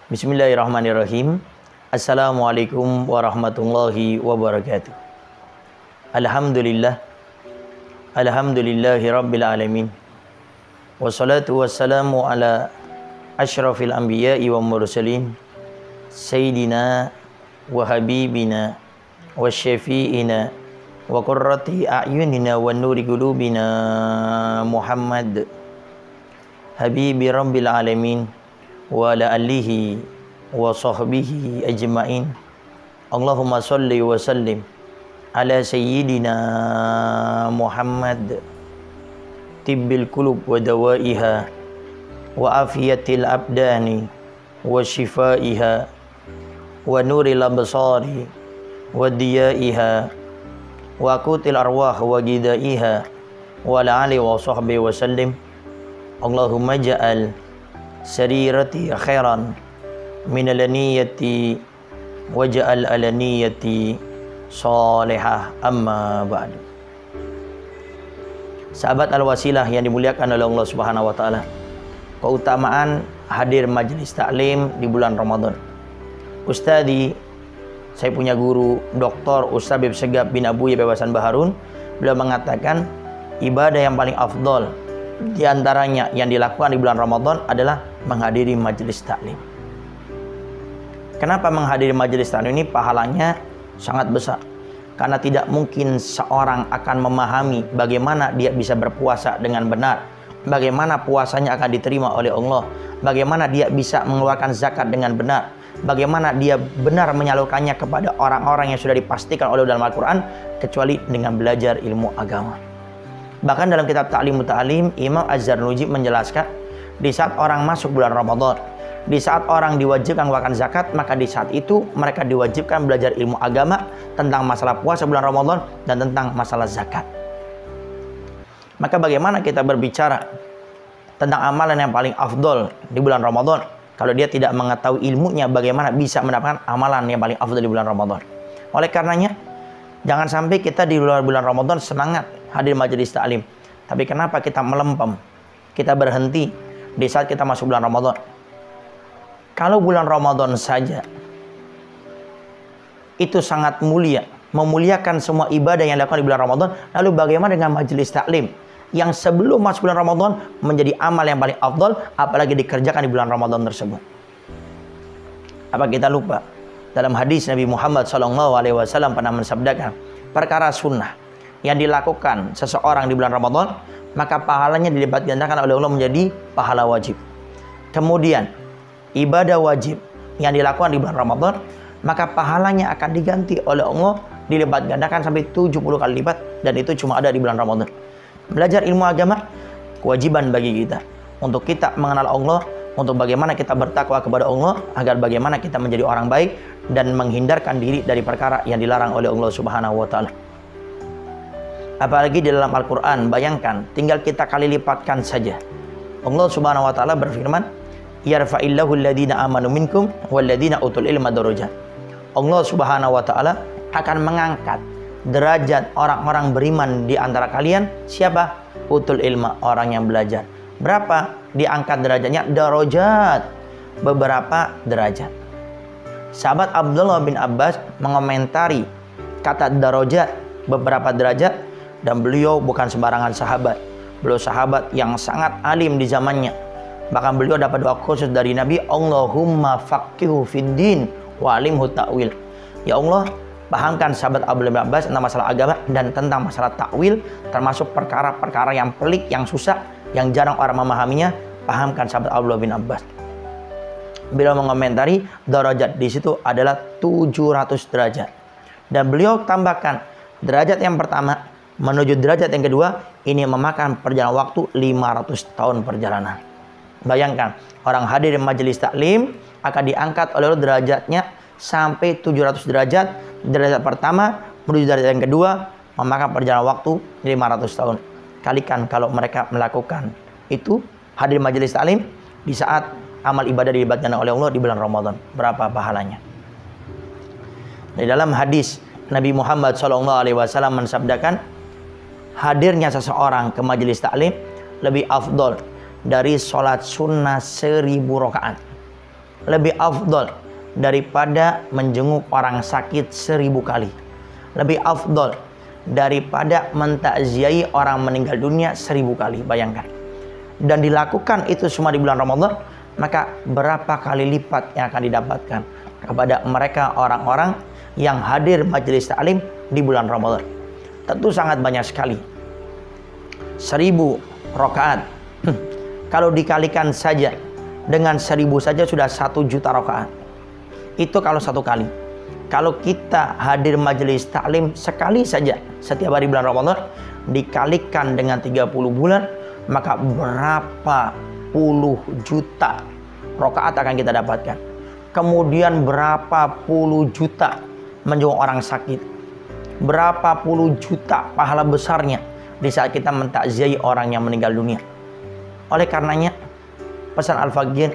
Bismillahirrahmanirrahim. Assalamualaikum warahmatullahi wabarakatuh. Alhamdulillahi rabbil alamin. Wassalatu wassalamu ala asyrafil anbiya'i wa mursalin sayyidina wa habibina wa syafi'ina wa qurrati a'yunina wa nuri qulubina Muhammad habibi rabbil alamin wa ala alihi wa sahbihi ajma'in. Allahumma salli wa sallim ala sayyidina Muhammad tibbil qulub wa dawaiha wa afiyatil abdani wa shifaiha wa nuril absari wa diyaiha wa qutil arwah wa gidaiha wa ala alihi wa sahbihi wa sallim. Allahumma ja'al sarirati khairan min alaniyati waj'al alaniyati salihah, amma ba'du. Sahabat Al-Wasilah yang dimuliakan oleh Allah Subhanahu wa taala, keutamaan hadir majelis taklim di bulan Ramadan. Ustadi, saya punya guru Dr. Ustaz Habib Segaf bin Abu Yahya Hasan Baharun, beliau mengatakan ibadah yang paling afdol di antaranya yang dilakukan di bulan Ramadan adalah menghadiri majelis taklim. Kenapa menghadiri majelis taklim ini pahalanya sangat besar? Karena tidak mungkin seorang akan memahami bagaimana dia bisa berpuasa dengan benar, bagaimana puasanya akan diterima oleh Allah, bagaimana dia bisa mengeluarkan zakat dengan benar, bagaimana dia benar menyalurkannya kepada orang-orang yang sudah dipastikan oleh dalam Al-Quran, kecuali dengan belajar ilmu agama. Bahkan dalam kitab Ta'limut Ta'lim, Imam Az-Zarnuji menjelaskan, di saat orang masuk bulan Ramadan, di saat orang diwajibkan mengeluarkan zakat, maka di saat itu mereka diwajibkan belajar ilmu agama tentang masalah puasa bulan Ramadan dan tentang masalah zakat. Maka bagaimana kita berbicara tentang amalan yang paling afdol di bulan Ramadan kalau dia tidak mengetahui ilmunya, bagaimana bisa mendapatkan amalan yang paling afdol di bulan Ramadan? Oleh karenanya, jangan sampai kita di luar bulan Ramadan semangat hadir majelis taklim, tapi kenapa kita melempem, kita berhenti di saat kita masuk bulan Ramadan? Kalau bulan Ramadan saja itu sangat mulia, memuliakan semua ibadah yang dilakukan di bulan Ramadan, lalu bagaimana dengan majelis taklim yang sebelum masuk bulan Ramadan menjadi amal yang paling afdal, apalagi dikerjakan di bulan Ramadan tersebut? Apa kita lupa dalam hadis Nabi Muhammad SAW pernah mensabdakan, perkara sunnah yang dilakukan seseorang di bulan Ramadan, maka pahalanya dilipat gandakan oleh Allah menjadi pahala wajib. Kemudian ibadah wajib yang dilakukan di bulan Ramadan, maka pahalanya akan diganti oleh Allah dilipat gandakan sampai 70 kali lipat, dan itu cuma ada di bulan Ramadan. Belajar ilmu agama kewajiban bagi kita untuk kita mengenal Allah, untuk bagaimana kita bertakwa kepada Allah, agar bagaimana kita menjadi orang baik dan menghindarkan diri dari perkara yang dilarang oleh Allah Subhanahu wa taala. Apalagi di dalam Al-Quran, bayangkan tinggal kita kali lipatkan saja. Allah Subhanahu wa taala berfirman, yarfa'illahu alladhina amanu minkum walladhina utul ilma darajat. Allah Subhanahu wa taala akan mengangkat derajat orang-orang beriman di antara kalian. Siapa? Utul ilma, orang yang belajar. Berapa diangkat derajatnya? Darajat, beberapa derajat. Sahabat Abdullah bin Abbas mengomentari kata darajat, beberapa derajat, dan beliau bukan sembarangan sahabat. Beliau sahabat yang sangat alim di zamannya. Bahkan beliau dapat doa khusus dari Nabi, Allahumma faqihu fid din wa alimhu ta'wil. Ya Allah, pahamkan sahabat Abdullah bin Abbas tentang masalah agama dan tentang masalah takwil, termasuk perkara-perkara yang pelik, yang susah, yang jarang orang memahaminya. Pahamkan sahabat Abdullah bin Abbas. Beliau mengomentari derajat di situ adalah 700 derajat. Dan beliau tambahkan derajat yang pertama menuju derajat yang kedua, ini memakan perjalanan waktu 500 tahun perjalanan. Bayangkan, orang hadir di majelis taklim akan diangkat oleh Allah derajatnya sampai 700 derajat. Derajat pertama menuju derajat yang kedua memakan perjalanan waktu 500 tahun. Kalikan kalau mereka melakukan itu, hadir majelis taklim di saat amal ibadah dilipat ganda oleh Allah di bulan Ramadan. Berapa pahalanya? Di dalam hadis Nabi Muhammad SAW mensabdakan, hadirnya seseorang ke majelis taklim lebih afdol dari sholat sunnah 1000 rakaat. Lebih afdol daripada menjenguk orang sakit 1000 kali. Lebih afdol daripada mentakziahi orang meninggal dunia 1000 kali. Bayangkan. Dan dilakukan itu semua di bulan Ramadan, maka berapa kali lipat yang akan didapatkan kepada mereka orang-orang yang hadir majelis taklim di bulan Ramadan. Tentu sangat banyak sekali. 1000 rakaat. Kalau dikalikan saja dengan 1000 saja sudah 1 juta rakaat. Itu kalau satu kali. Kalau kita hadir majelis taklim sekali saja setiap hari bulan Ramadan, dikalikan dengan 30 bulan, maka berapa puluh juta rakaat akan kita dapatkan. Kemudian berapa puluh juta menjenguk orang sakit. Berapa puluh juta pahala besarnya di saat kita mentakziahi orang yang meninggal dunia. Oleh karenanya, pesan Al-Faqih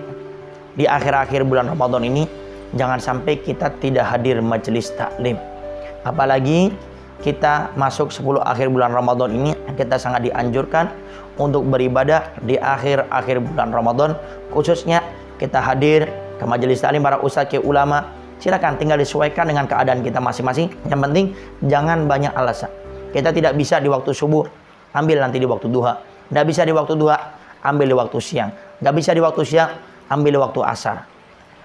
di akhir-akhir bulan Ramadan ini, jangan sampai kita tidak hadir majelis taklim. Apalagi kita masuk 10 akhir bulan Ramadan ini, kita sangat dianjurkan untuk beribadah di akhir-akhir bulan Ramadan. Khususnya kita hadir ke majelis taklim para ustadz, ke ulama. Silakan, tinggal disesuaikan dengan keadaan kita masing-masing. Yang penting jangan banyak alasan. Kita tidak bisa di waktu subuh, ambil nanti di waktu duha. Tidak bisa di waktu duha, ambil di waktu siang. Tidak bisa di waktu siang, ambil di waktu asar.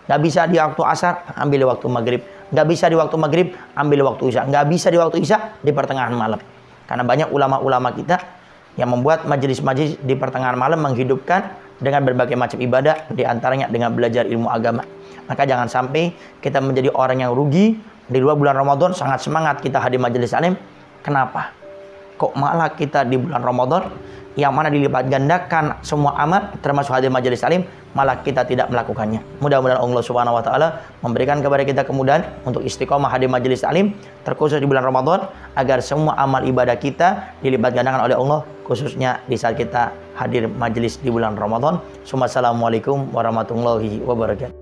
Tidak bisa di waktu asar, ambil di waktu maghrib. Tidak bisa di waktu maghrib, ambil di waktu isya. Tidak bisa di waktu isya, di pertengahan malam. Karena banyak ulama-ulama kita yang membuat majelis-majelis di pertengahan malam, menghidupkan dengan berbagai macam ibadah, di antaranya dengan belajar ilmu agama. Maka jangan sampai kita menjadi orang yang rugi. Di 2 bulan Ramadan sangat semangat kita hadir majelis taklim. Kenapa? Kok malah kita di bulan Ramadan yang mana dilipat gandakan semua amal termasuk hadir majelis taklim, malah kita tidak melakukannya. Mudah-mudahan Allah Subhanahu wa taala memberikan kepada kita kemudahan untuk istiqomah hadir majelis taklim, terkhusus di bulan Ramadan, agar semua amal ibadah kita dilipat gandakan oleh Allah, khususnya di saat kita hadir majelis di bulan Ramadan. Assalamualaikum warahmatullahi wabarakatuh.